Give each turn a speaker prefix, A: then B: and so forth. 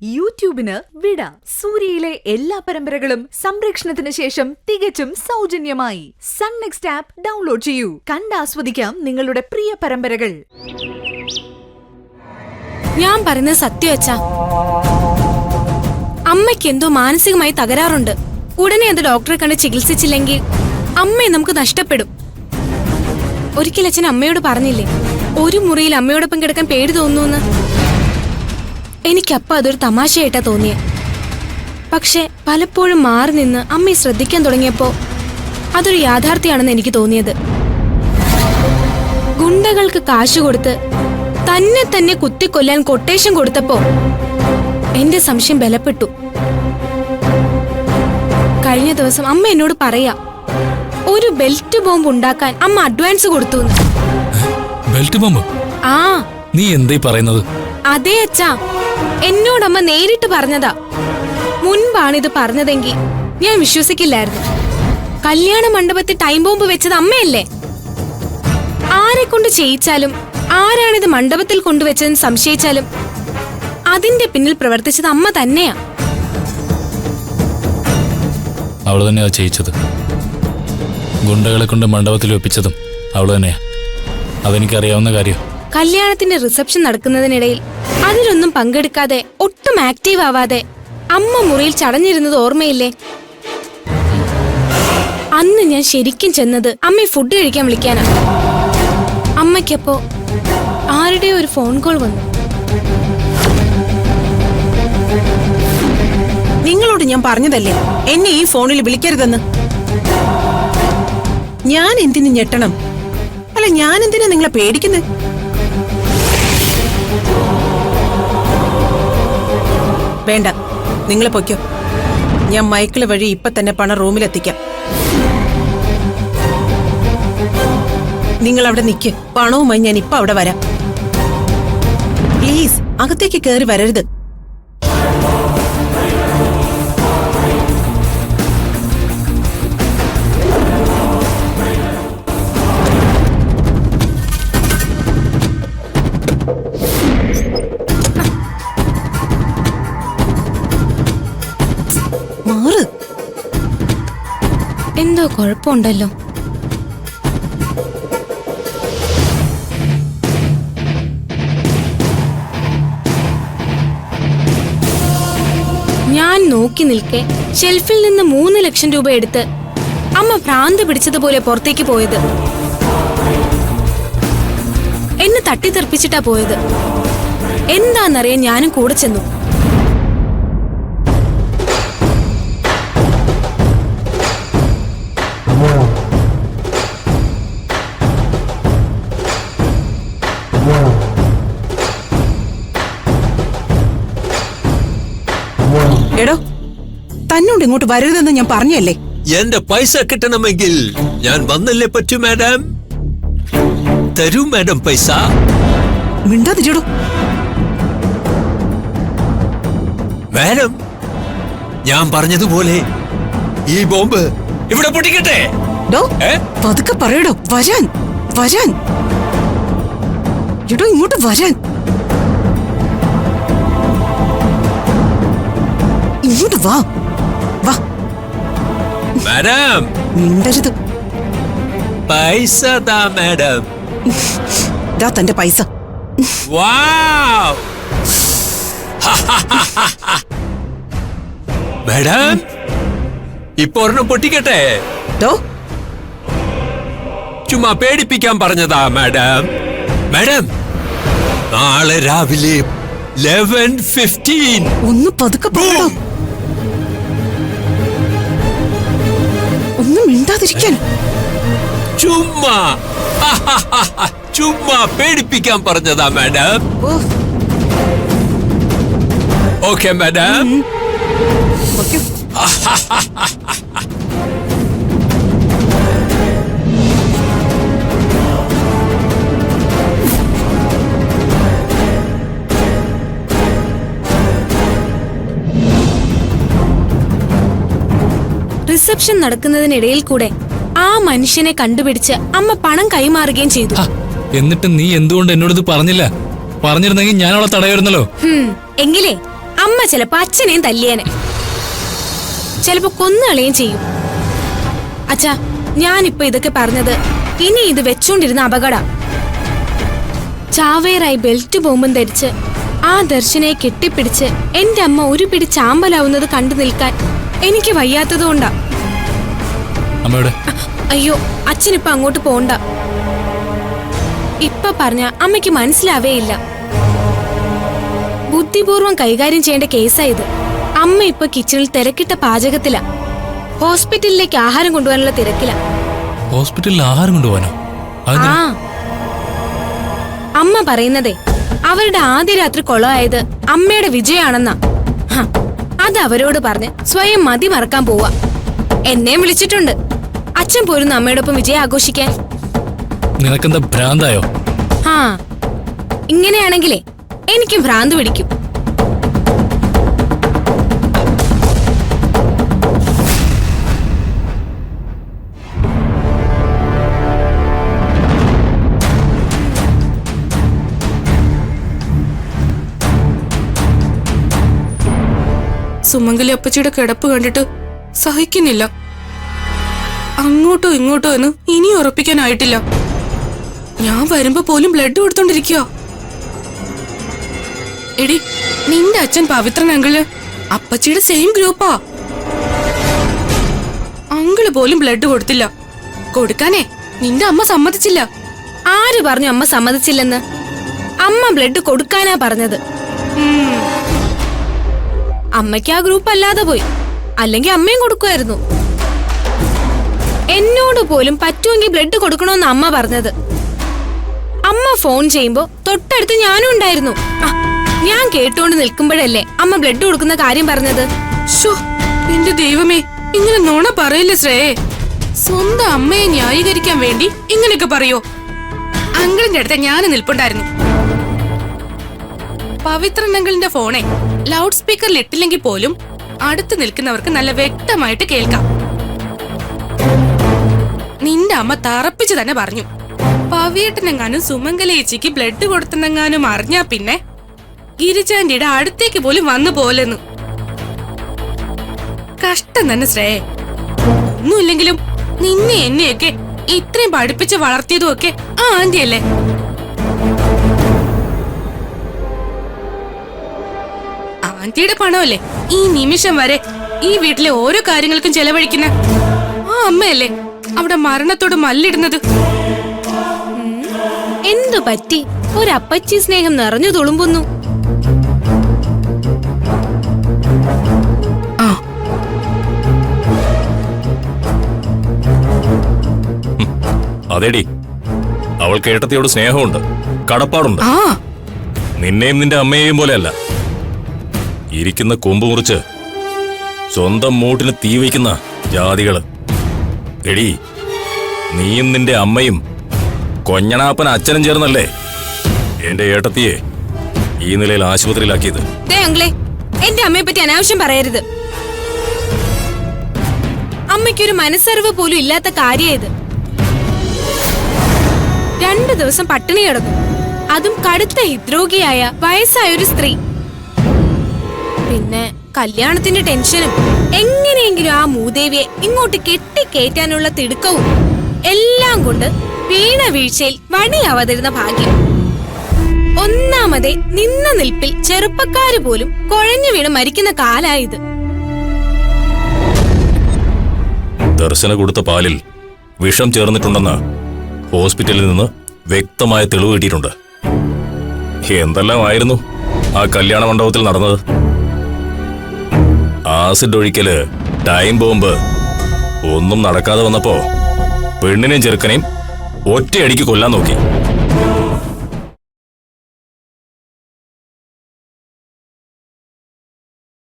A: യൂട്യൂബിന് വിട. സൂര്യയിലെ എല്ലാ പരമ്പരകളും സംരക്ഷണത്തിന് ശേഷം തികച്ചും സൗജന്യമായി സൺ നെക്സ്റ്റ് ആപ്പ് ഡൗൺലോഡ് ചെയ്യൂ. കണ്ടാസ്വദിക്കാം നിങ്ങളുടെ പ്രിയ പരമ്പരകൾ.
B: ഞാൻ പറയുന്നത് സത്യം അച്ഛാ. അമ്മയ്ക്ക് എന്തോ മാനസികമായി തകരാറുണ്ട്. ഉടനെ അത് ഡോക്ടറെ കണ്ട് ചികിത്സിച്ചില്ലെങ്കിൽ അമ്മയെ നമുക്ക് നഷ്ടപ്പെടും. ഒരിക്കൽ അച്ഛൻ അമ്മയോട് പറഞ്ഞില്ലേ, ഒരു മുറിയിൽ അമ്മയോടൊപ്പം കിടക്കാൻ പേടി തോന്നുന്നു. എനിക്കപ്പ അതൊരു തമാശയായിട്ടാ തോന്നിയേ. പക്ഷെ പലപ്പോഴും മാറി നിന്ന് അമ്മയെ ശ്രദ്ധിക്കാൻ തുടങ്ങിയപ്പോ അതൊരു യാഥാർത്ഥ്യമാണെന്ന് എനിക്ക് തോന്നിയത്. ഗുണ്ടകൾക്ക് കാശ് കൊടുത്ത് തന്നെ കുത്തിക്കൊല്ലാൻ കൊട്ടേഷൻ കൊടുത്തപ്പോ എന്റെ സംശയം ബലപ്പെട്ടു. കഴിഞ്ഞ ദിവസം അമ്മ എന്നോട് പറയാ, ഒരു ബെൽറ്റ് ബോംബ് ഉണ്ടാക്കാൻ അമ്മ അഡ്വാൻസ് കൊടുത്തു.
C: Belt bomb?
B: ആ,
C: നീ എന്തായി പറയുന്നത്?
B: അതെ അച്ഛാ, എന്നോടമ്മ നേരിട്ട് പറഞ്ഞതാ. മുൻപാണിത് പറഞ്ഞതെങ്കിൽ ഞാൻ വിശ്വസിക്കില്ലായിരുന്നു. കല്യാണ മണ്ഡപത്തിൽ ടൈം ബോംബ് വെച്ചത് അമ്മയല്ലേ? ആരെ കൊണ്ട് ചെയ്യിച്ചാലും, ആരാണിത് മണ്ഡപത്തിൽ കൊണ്ടുവച്ചതെന്ന് സംശയിച്ചാലും അതിന്റെ പിന്നിൽ പ്രവർത്തിച്ചത് അമ്മ തന്നെയാ.
C: അവള് തന്നെയാ ചെയ്യിച്ചത്. ഗുണ്ടകളെ കൊണ്ട് മണ്ഡപത്തിൽ ഒപ്പിച്ചതും അവള് തന്നെയാ. അതെനിക്കറിയാവുന്ന കാര്യം.
B: കല്യാണത്തിന്റെ റിസപ്ഷൻ നടക്കുന്നതിനിടയിൽ അതിലൊന്നും പങ്കെടുക്കാതെ ഒട്ടും ആക്റ്റീവ് ആവാതെ അമ്മ മുറിയിൽ ചടഞ്ഞിരുന്നത് ഓർമ്മയില്ലേ? അന്ന് ഞാൻ ശരിക്കും ചെന്നത് അമ്മയെ ഫുഡ് കഴിക്കാൻ വിളിക്കാനാ. അമ്മയ്ക്കപ്പോ ആരുടെയോ ഒരു ഫോൺ കോൾ വന്നു.
D: നിങ്ങളോട് ഞാൻ പറഞ്ഞതല്ലേ എന്നെ ഈ ഫോണിൽ വിളിക്കരുതെന്ന്. ഞാൻ എന്തിനു ഞെട്ടണം? അല്ല, ഞാൻ എന്തിനാ നിങ്ങളെ പേടിക്കുന്നത്? വേണ്ട, നിങ്ങൾ പൊയ്ക്കോ. ഞാൻ മൈക്കിള് വഴി ഇപ്പൊ തന്നെ പണം റൂമിലെത്തിക്കാം. നിങ്ങൾ അവിടെ നിൽക്ക്. പണവുമായി ഞാൻ ഇപ്പൊ അവിടെ വരാം. പ്ലീസ്, അകത്തേക്ക് കയറി വരരുത്.
B: എന്തോ കുഴപ്പമുണ്ടല്ലോ. ഞാൻ നോക്കി നിൽക്കെ ഷെൽഫിൽ നിന്ന് 3 ലക്ഷം രൂപ എടുത്ത് അമ്മ ഭ്രാന്ത് പിടിച്ചതുപോലെ പുറത്തേക്ക് പോയത്. എന്നെ തട്ടിത്തെറിപ്പിച്ചിട്ടാ പോയത്. എന്താന്നറിയാൻ ഞാനും കൂടെ ചെന്നു.
D: എടോ, തന്നോട് ഇങ്ങോട്ട് വരരുതെന്ന് ഞാൻ പറഞ്ഞല്ലേ?
E: എന്റെ പൈസ കിട്ടണമെങ്കിൽ ഞാൻ വന്നല്ലേ പറ്റൂ മാഡം. തരൂ മാഡം പൈസ.
D: മിണ്ടാതിരിടോ.
E: മാഡം, ഞാൻ പറഞ്ഞതുപോലെ ഈ ബോംബ് ഇവിടെ പൊട്ടിക്കട്ടെ.
D: പതുക്കെ പറയടോ. വരാൻ വരാൻ. എടോ, ഇങ്ങോട്ട് വരാൻ. ഇങ്ങോട്ട് വാ വാ.
E: മാഡം,
D: മിണ്ടരുത്.
E: പൈസ താ മാഡം.
D: ദാ തന്റെ പൈസ.
E: വാവ്. മാഡം, ഇപ്പൊ ഒരെണ്ണം പൊട്ടിക്കട്ടെ. ചുമ്മാ പേടിപ്പിക്കാൻ പറഞ്ഞതാ മാഡം. മാഡം, നാളെ രാവിലെ 11:15.
D: ഒന്ന് പതുക്കെ പറയടോ. ഒന്ന് മിണ്ടാതിരിക്കാൻ.
E: ചുമ്മാ പേടിപ്പിക്കാൻ പറഞ്ഞതാ മാഡം. Okay madam.
B: റിസപ്ഷൻ നടക്കുന്നതിനിടയിൽ കൂടെ ആ മനുഷ്യനെ കണ്ടുപിടിച്ച് അമ്മ പണം കൈമാറുകയും ചെയ്തു.
C: എന്നിട്ട് നീ എന്തുകൊണ്ട് എന്നോട് ഇത് പറഞ്ഞില്ല? പറഞ്ഞിരുന്നെങ്കിൽ ഞാൻ അവളെ തടയായിരുന്നല്ലോ.
B: എങ്കിലേ അമ്മ ചിലപ്പോ അച്ഛനെയും തല്ലിയേനെ, ചിലപ്പോ കൊന്നുകളയും ചെയ്യും. അച്ഛാ, ഞാനിപ്പോ ഇതൊക്കെ പറഞ്ഞത് ഇനി ഇത് വെച്ചോണ്ടിരുന്ന അപകട. ചാവേറായി ബെൽറ്റ് ബോംബും ധരിച്ച് ആ ദർശനയെ കെട്ടിപ്പിടിച്ച് എന്റെ അമ്മ ഒരു പിടി ചാമ്പലാവുന്നത് കണ്ടു നിൽക്കാൻ എനിക്ക് വയ്യാത്തതുകൊണ്ടാ.
C: അമ്മയുടെ
B: അയ്യോ, അച്ഛനിപ്പോ അങ്ങോട്ട് പോണ്ട. ഇപ്പൊ പറഞ്ഞ അമ്മയ്ക്ക് മനസ്സിലാവേയില്ല. ബുദ്ധിപൂർവം കൈകാര്യം ചെയ്യേണ്ട കേസായത്. അമ്മ ഇപ്പൊ കിച്ചണിൽ തിരക്കിട്ട പാചകത്തിലാ. ഹോസ്പിറ്റലിലേക്ക് ആഹാരം കൊണ്ടുപോകാനുള്ള തിരക്കില.
C: ഹോസ്പിറ്റലിൽ ആഹാരം കൊണ്ടുപോകാനോ?
B: ആ, അമ്മ പറയുന്നതേ അവരുടെ ആദ്യ രാത്രി കൊളമായത് അമ്മയുടെ വിജയാണെന്നാ. അത് അവരോട് പറഞ്ഞ് സ്വയം മതി മറക്കാൻ പോവാ. എന്നെയും വിളിച്ചിട്ടുണ്ട് അച്ഛൻ പോരുന്ന അമ്മയോടൊപ്പം വിജയം ആഘോഷിക്കാൻ.
C: നിനക്കെന്താ ഭ്രാന്തായോ?
B: ആ, ഇങ്ങനെയാണെങ്കിലേ എനിക്കും ഭ്രാന്ത് പിടിക്കും.
F: സുമംഗലി അപ്പച്ചിയുടെ കിടപ്പ് കണ്ടിട്ട് സഹിക്കുന്നില്ല. അങ്ങോട്ടോ ഇങ്ങോട്ടോ എന്ന് ഇനി ഉറപ്പിക്കാനായിട്ടില്ല. ഞാൻ വരുമ്പോ പോലും ബ്ലഡ് കൊടുത്തോണ്ടിരിക്കുക. എടി, നിന്റെ അച്ഛൻ പവിത്രൻ അങ്കിള് അപ്പച്ചിയുടെ സെയിം ഗ്രൂപ്പാ. അങ്കിള് പോലും ബ്ലഡ് കൊടുത്തില്ല. കൊടുക്കാനേ നിന്റെ അമ്മ സമ്മതിച്ചില്ല.
B: ആര് പറഞ്ഞു അമ്മ സമ്മതിച്ചില്ലെന്ന്? അമ്മ ബ്ലഡ് കൊടുക്കാനാ പറഞ്ഞത്. അമ്മയ്ക്ക് ആ ഗ്രൂപ്പ് അല്ലാതെ പോയി, അല്ലെങ്കിൽ അമ്മയും കൊടുക്കുമായിരുന്നു. എന്നോട് പോലും പറ്റുമെങ്കിൽ ബ്ലഡ് കൊടുക്കണമെന്ന് അമ്മ പറഞ്ഞത്. അമ്മ ഫോൺ ചെയ്യുമ്പോ തൊട്ടടുത്ത് ഞാനും ഉണ്ടായിരുന്നു. ഞാൻ കേട്ടുകൊണ്ട് നിൽക്കുമ്പോഴല്ലേ അമ്മ ബ്ലഡ് കൊടുക്കുന്ന കാര്യം പറഞ്ഞത്.
F: ഷോ, എന്റെ ദൈവമേ, ഇങ്ങനെ നുണ പറയില്ല ശ്രേയെ. സ്വന്തം അമ്മയെ ന്യായീകരിക്കാൻ വേണ്ടി ഇങ്ങനെയൊക്കെ പറയോ? അങ്കിളിന്റെ അടുത്ത് ഞാൻ നിൽപ്പുണ്ടായിരുന്നു. പവിത്രൻ അങ്കിളിന്റെ ഫോണെ ലൗഡ് സ്പീക്കറിൽ ഇട്ടില്ലെങ്കിൽ പോലും അടുത്ത് നിൽക്കുന്നവർക്ക് നല്ല വ്യക്തമായിട്ട് കേൾക്കാം. നിന്റെ അമ്മ തറപ്പിച്ച് തന്നെ പറഞ്ഞു, പവിയേട്ടനെങ്ങാനും സുമംഗലേച്ചിക്ക് ബ്ലഡ് കൊടുത്തെന്നെങ്ങാനും അറിഞ്ഞാ പിന്നെ ഗിരിജാന്റിയുടെ അടുത്തേക്ക് പോലും വന്നു പോലെന്ന്. കഷ്ടം തന്നെ ശ്രേയെ. ഒന്നുമില്ലെങ്കിലും നിന്നെ എന്നെയൊക്കെ ഇത്രയും പഠിപ്പിച്ച് വളർത്തിയതും ഒക്കെ ആ ആന്റിയല്ലേ. ആന്റിയുടെ പണമല്ലേ ഈ നിമിഷം വരെ ഈ വീട്ടിലെ ഓരോ കാര്യങ്ങൾക്കും ചെലവഴിക്കുന്ന. ആ അമ്മയല്ലേ അവിടെ മരണത്തോട് മല്ലിടുന്നത്.
B: എന്തു പറ്റി? ഒരപ്പച്ചി സ്നേഹം നിറഞ്ഞു തുളുമ്പുന്നു.
G: അതേടി, അവൾ കേട്ടത്തിയോട് സ്നേഹമുണ്ട്, കടപ്പാടുണ്ട്. നിന്നെയും നിന്റെ അമ്മയെയും പോലെയല്ല. ഇരിക്കുന്ന കൊമ്പ് മുറിച്ച് സ്വന്തം മൂട്ടിന് തീ വയ്ക്കുന്ന ജാതികള്. എടി, നീയും നിന്റെ അമ്മയും കൊഞ്ഞണാപ്പൻ അച്ഛനും ചേർന്നല്ലേ എന്റെ ഏട്ടത്തിയെ ഈ നിലയിൽ ആശുപത്രിയിലാക്കിയത്.
B: എന്റെ അമ്മയെ പറ്റി അനാവശ്യം പറയരുത്. അമ്മയ്ക്കൊരു മനസ്സറിവ് പോലും ഇല്ലാത്ത കാര്യം ഇത്. 2 ദിവസം പട്ടിണി കിടന്നു, അതും കടുത്ത ഹൃദ്രോഗിയായ വയസ്സായൊരു സ്ത്രീ. പിന്നെ കല്യാണത്തിന്റെ ടെൻഷനും എങ്ങനെയെങ്കിലും ആ മൂദേവിയെ ഇങ്ങോട്ട് കെട്ടിക്കയറ്റാനുള്ള തിടുക്കവും എല്ലാം കൊണ്ട് വീണ വീഴ്ചയിൽ വടിയാവാതിരുന്ന ഭാഗ്യം. ഒന്നാമതേ നിന്ന നിൽപ്പിൽ ചെറുപ്പക്കാര് പോലും കുഴഞ്ഞു വീണ് മരിക്കുന്ന കാലായത്.
G: ദർശന കൊടുത്ത പാലിൽ വിഷം ചേർന്നിട്ടുണ്ടെന്ന് ഹോസ്പിറ്റലിൽ നിന്ന് വ്യക്തമായ തെളിവ് കിട്ടിയിട്ടുണ്ട്. എന്തെല്ലാമായിരുന്നു ആ കല്യാണ മണ്ഡപത്തിൽ നടന്നത്? ആസിഡ് ഒഴിക്കല്, ടൈം ബോംബ്, ഒന്നും നടക്കാതെ വന്നപ്പോ പെണ്ണിനെയും ചെറുക്കനെയും ഒറ്റയടിക്ക് കൊല്ലാൻ നോക്കി.